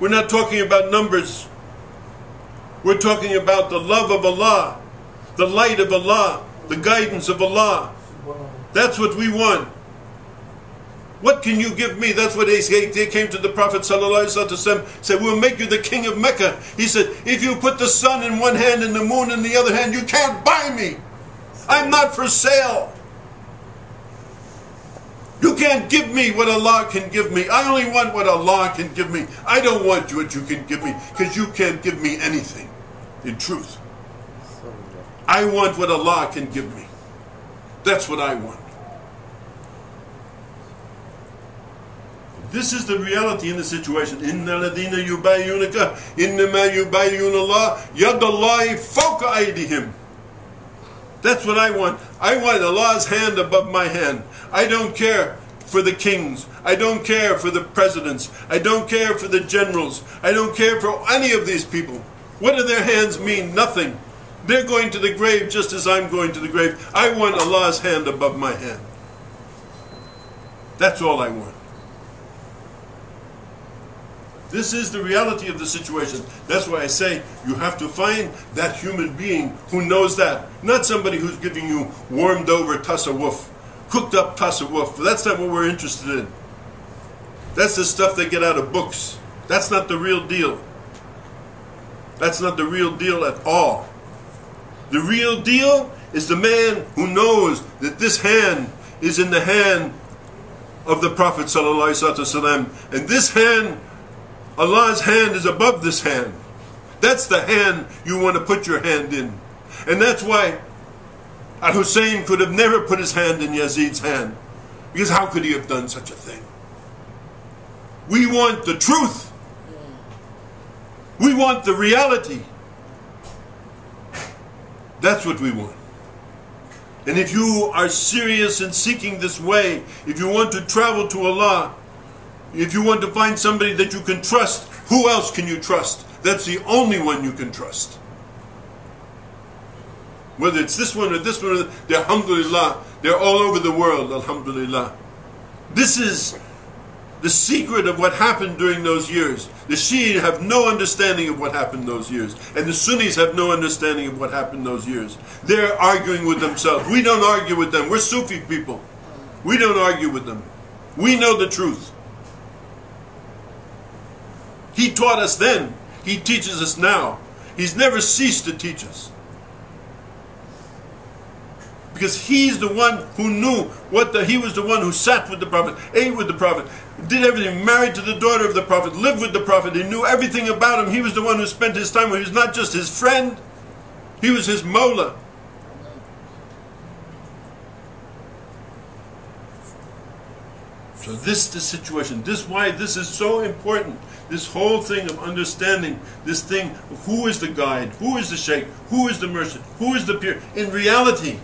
We're not talking about numbers. We're talking about the love of Allah, the light of Allah, the guidance of Allah. That's what we want. What can you give me? That's what they came to the Prophet ﷺ, said, we'll make you the king of Mecca. He said, if you put the sun in one hand and the moon in the other hand, you can't buy me. I'm not for sale. You can't give me what Allah can give me. I only want what Allah can give me. I don't want what you can give me, because you can't give me anything, in truth. I want what Allah can give me. That's what I want. This is the reality in the situation. Inna ladina yubayyunaka innama yubayyun Allah yadallahi fawqa aydihim. That's what I want. I want Allah's hand above my hand. I don't care for the kings. I don't care for the presidents. I don't care for the generals. I don't care for any of these people. What do their hands mean? Nothing. They're going to the grave just as I'm going to the grave. I want Allah's hand above my hand. That's all I want. This is the reality of the situation. That's why I say you have to find that human being who knows that. Not somebody who's giving you warmed over tasawwuf, cooked up tasawwuf. That's not what we're interested in. That's the stuff they get out of books. That's not the real deal. That's not the real deal at all. The real deal is the man who knows that this hand is in the hand of the Prophet ﷺ, and this hand, Allah's hand, is above this hand. That's the hand you want to put your hand in. And that's why Al-Hussein could have never put his hand in Yazid's hand. Because how could he have done such a thing? We want the truth. We want the reality. That's what we want. And if you are serious in seeking this way, if you want to travel to Allah, if you want to find somebody that you can trust, who else can you trust? That's the only one you can trust. Whether it's this one or this one, they're, alhamdulillah, they're all over the world, alhamdulillah. This is the secret of what happened during those years. The Shia have no understanding of what happened those years. And the Sunnis have no understanding of what happened those years. They're arguing with themselves. We don't argue with them. We're Sufi people. We don't argue with them. We know the truth. He taught us then. He teaches us now. He's never ceased to teach us. Because he's the one who knew he was the one who sat with the Prophet, ate with the Prophet, did everything, married to the daughter of the Prophet, lived with the Prophet. He knew everything about him. He was the one who spent his time with him. He was not just his friend. He was his Mawla. So this is the situation. This is why this is so important. This whole thing of understanding this thing of who is the guide, who is the sheikh, who is the merchant, who is the peer. In reality,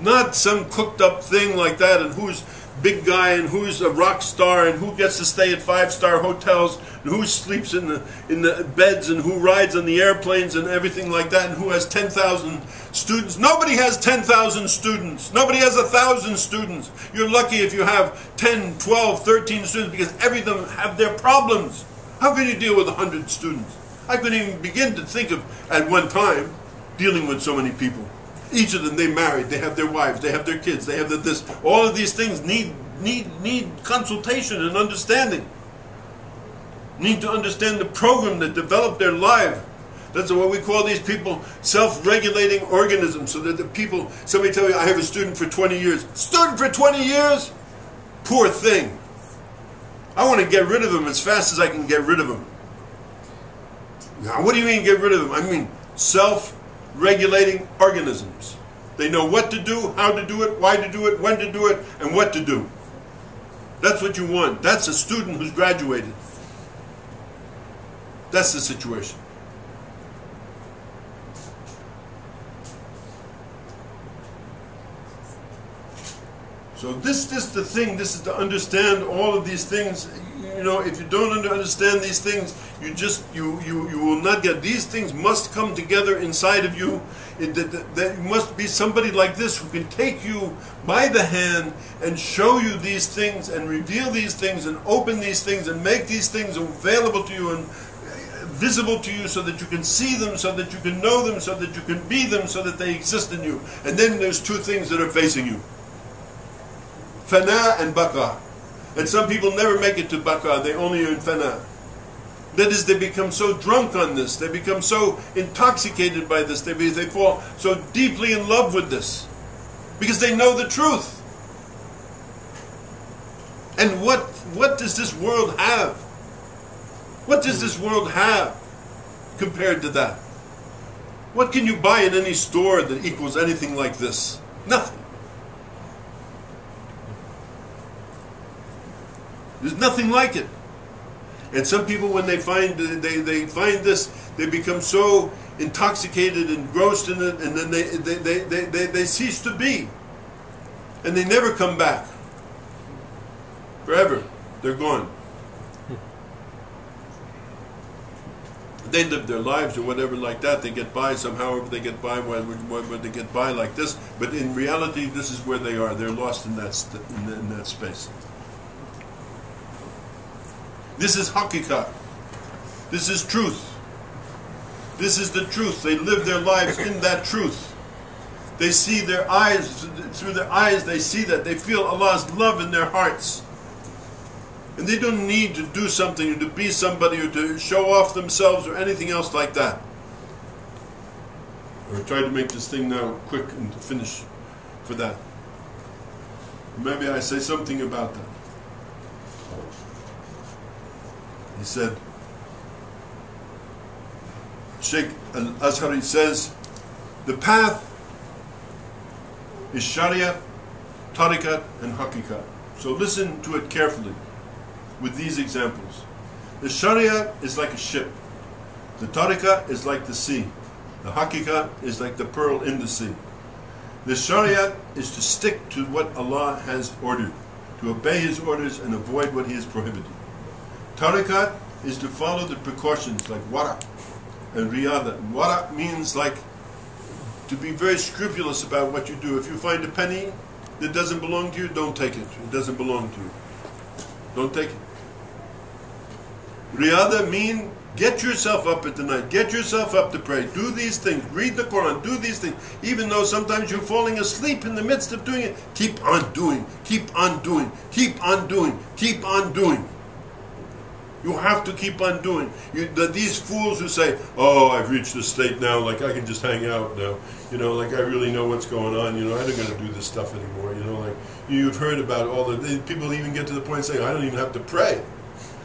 not some cooked up thing like that, and who's big guy and who's a rock star and who gets to stay at 5-star hotels and who sleeps in the beds and who rides on the airplanes and everythything like that, and who has 10,000 students. Nobody has 10,000 students. Nobody has 1,000 students. You're lucky if you have 10, 12, 13 students, because every of them have their problems. How can you deal with 100 students? I couldn't even begin to think of, at one time, dealing with so many people. Each of them, they married, they have their wives, they have their kids, they have this. All of these things need consultation and understanding. Need to understand the program that developed their life. That's what we call these people self-regulating organisms. So that the people, somebody tell me, I have a student for 20 years. Student for 20 years? Poor thing. I want to get rid of him as fast as I can get rid of him. Now, what do you mean get rid of him? I mean self-regulating organisms. They know what to do, how to do it, why to do it, when to do it, and what to do. That's what you want. That's a student who's graduated. That's the situation. So this is the thing. This is to understand all of these things. you know, if you don't understand these things, you will not get. These things must come together inside of you. That must be somebody like this who can take you by the hand and show you these things and reveal these things and open these things and make these things available to you and visible to you, so that you can see them, so that you can know them, so that you can be them, so that they exist in you. And then there's two things that are facing you: Fana and Baqa. And some people never make it to Baqa, they only are in Fana. That is, they become so drunk on this, they become so intoxicated by this, they fall so deeply in love with this, because they know the truth. And what does this world have? What does this world have compared to that? What can you buy in any store that equals anything like this? Nothing. There's nothing like it. And some people, when they find this, they become so intoxicated and engrossed in it, and then they cease to be, and they never come back. Forever, they're gone. They live their lives or whatever like that. They get by somehow. They get by when they get by like this. But in reality, this is where they are. They're lost in that space. This is haqiqah. This is truth. This is the truth. They live their lives in that truth. They see their eyes, through their eyes they see that. They feel Allah's love in their hearts. And they don't need to do something or to be somebody or to show off themselves or anything else like that. I'll try to make this thing now quick and to finish for that. Maybe I say something about that. He said, Sheikh Al-Azhari says, the path is Shariat, Tariqat, and Haqiqat. So listen to it carefully with these examples. The Sharia is like a ship. The Tariqah is like the sea. The Haqiqah is like the pearl in the sea. The Sharia is to stick to what Allah has ordered, to obey His orders and avoid what He has prohibited. Tariqat is to follow the precautions like wara and riyada. Wara means like to be very scrupulous about what you do. If you find a penny that doesn't belong to you, don't take it. It doesn't belong to you. Don't take it. Riyada mean get yourself up at the night. Get yourself up to pray. Do these things. Read the Quran. Do these things. Even though sometimes you're falling asleep in the midst of doing it, keep on doing. Keep on doing. Keep on doing. Keep on doing. You have to keep on doing. These fools who say, oh, I've reached this state now, like I can just hang out now. You know, like I really know what's going on. You know, I don't got to do this stuff anymore. You know, like you've heard about all the people even get to the point saying, I don't even have to pray.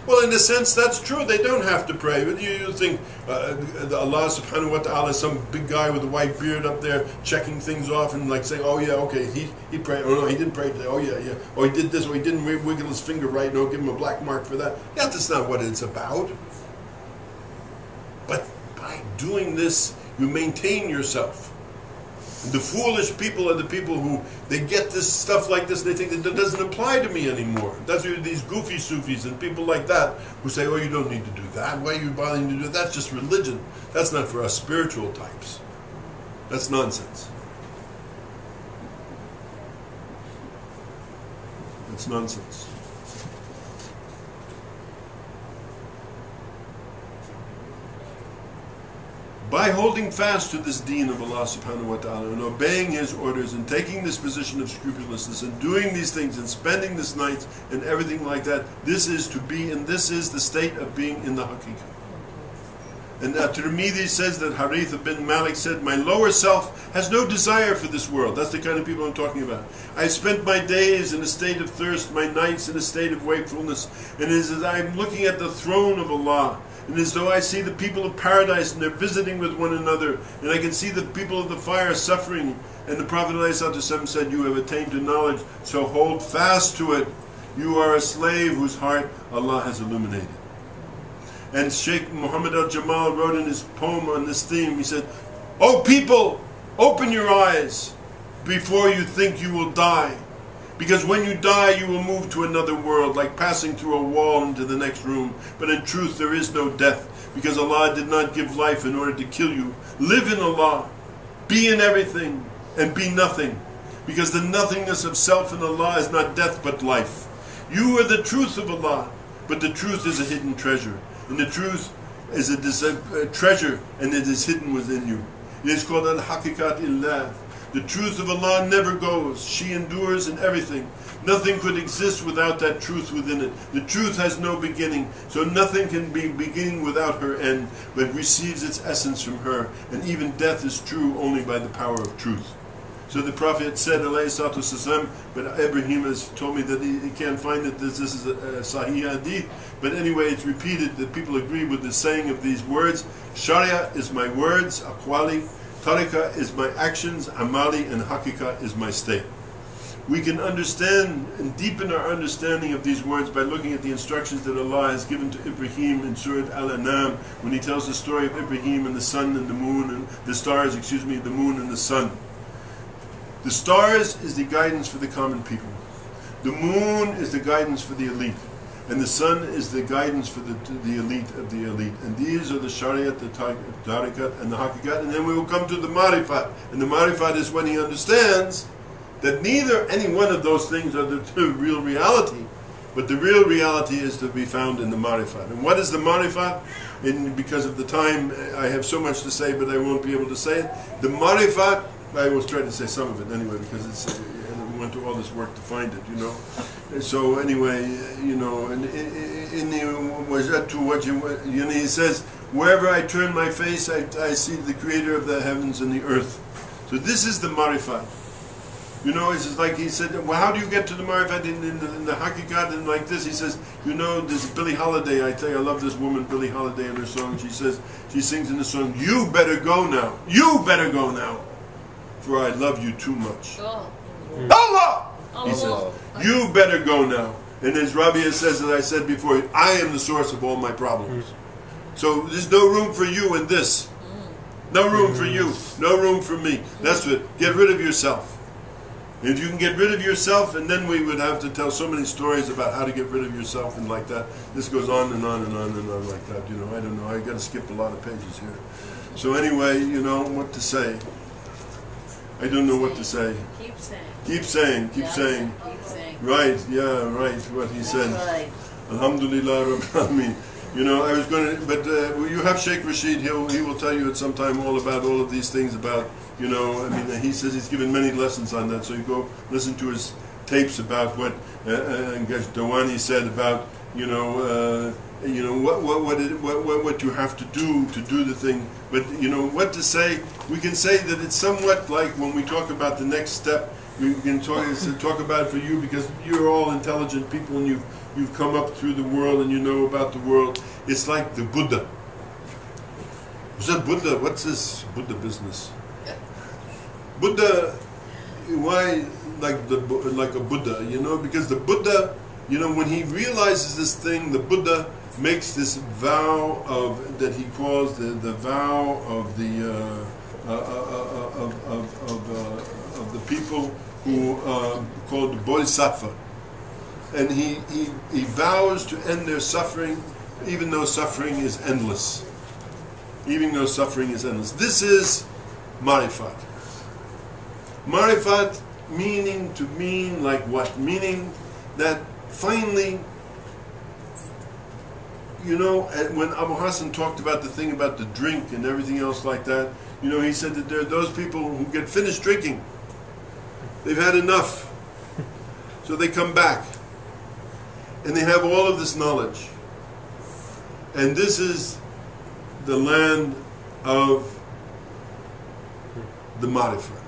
Well, in a sense, that's true. They don't have to pray. But you think Allah subhanahu wa ta'ala is some big guy with a white beard up there checking things off and like saying, oh yeah, okay, he prayed. Oh no, he didn't pray today. Oh yeah, yeah. Oh, he did this. Oh, he didn't wiggle his finger right. No, give him a black mark for that. Yeah, that's not what it's about. But by doing this, you maintain yourself. The foolish people are the people who, they get this stuff like this and they think that it doesn't apply to me anymore. That's these goofy Sufis and people like that who say, oh, you don't need to do that. Why are you bothering to do that? That's just religion. That's not for us spiritual types. That's nonsense. It's nonsense. By holding fast to this deen of Allah subhanahu wa ta'ala and obeying His orders and taking this position of scrupulousness and doing these things and spending this night and everything like that, this is to be, and this is the state of being in the haqiqah. And Tirmidhi says that Harith bin Malik said, my lower self has no desire for this world. That's the kind of people I'm talking about. I spent my days in a state of thirst, my nights in a state of wakefulness, and as I'm looking at the throne of Allah, and as though I see the people of paradise and they're visiting with one another, and I can see the people of the fire suffering, and the Prophet ﷺ said, you have attained to knowledge, so hold fast to it. You are a slave whose heart Allah has illuminated. And Sheikh Muhammad al-Jamal wrote in his poem on this theme, he said, O people, open your eyes before you think you will die. Because when you die, you will move to another world, like passing through a wall into the next room. But in truth, there is no death, because Allah did not give life in order to kill you. Live in Allah, be in everything, and be nothing. Because the nothingness of self in Allah is not death, but life. You are the truth of Allah, but the truth is a hidden treasure. And the truth is a treasure, and it is hidden within you. It is called Al-Haqiqat Illah. The truth of Allah never goes. She endures in everything. Nothing could exist without that truth within it. The truth has no beginning, so nothing can be beginning without her end, but receives its essence from her. And even death is true only by the power of truth. So the Prophet said, alayhi salatu wasalam, but Ibrahim has told me that he can't find it, this is a Sahih Hadith, but anyway it's repeated that people agree with the saying of these words. Sharia is my words, aqwali, Tariqah is my actions, amali, and haqiqah is my state. We can understand and deepen our understanding of these words by looking at the instructions that Allah has given to Ibrahim in Surah Al-An'am, when He tells the story of Ibrahim and the sun and the moon, and the stars, the moon and the sun. The stars is the guidance for the common people. The moon is the guidance for the elite. And the sun is the guidance for the elite of the elite. And these are the Shariat, the Tariqat, and the Haqiqat. And then we will come to the Marifat. And the Marifat is when he understands that neither any one of those things are the real reality, but the real reality is to be found in the Marifat. And what is the Marifat? And because of the time, I have so much to say, but I won't be able to say it. The Marifat, I will try to say some of it anyway, because it's... we went through all this work to find it, you know. So anyway, you know, and in the wajadtu wajhi, you know, he says, wherever I turn my face, I see the Creator of the heavens and the earth. So this is the marifat. You know, it's just like he said, well, how do you get to the marifat in the haqiqat? And like this, he says, you know, this Billie Holiday, I tell you, I love this woman, Billie Holiday, in her song. She says, she sings in the song, you better go now. You better go now, for I love you too much. Oh. Allah! He says, you better go now. And as Rabia says, as I said before, I am the source of all my problems. So there's no room for you in this. No room for you. No room for me. That's it. Get rid of yourself. If you can get rid of yourself, and then we would have to tell so many stories about how to get rid of yourself and like that. This goes on and on and on and on like that. You know, I don't know. I got to skip a lot of pages here. So anyway, you know what to say. I don't know what to say. Keep saying. Keep saying. Keep saying. Keep saying. Right, yeah, right, what he said. Right. Alhamdulillah Rabbil Alameen. You know, I was going to, but you have Sheikh Rashid, he will tell you at some time all about all of these things about, you know, I mean, he says he's given many lessons on that, so you go listen to his tapes about what Dawani said about, you know, what you have to do the thing. But, you know, what to say, we can say that it's somewhat like when we talk about the next step, we can talk about it for you because you're all intelligent people and you've come up through the world and you know about the world. It's like the Buddha. Who's that Buddha? What's this Buddha business? Buddha, why like a Buddha? You know, because the Buddha, you know, when he realizes this thing, the Buddha makes this vow of that he calls the vow of the people who called the Bodhisattva, and he vows to end their suffering, even though suffering is endless. Even though suffering is endless. This is marifat. Marifat mean like what? Meaning that finally, you know, when Abu Hassan talked about the thing about the drink and everything else like that, you know, he said that there are those people who get finished drinking. They've had enough. So they come back. And they have all of this knowledge. And this is the land of the Marifat.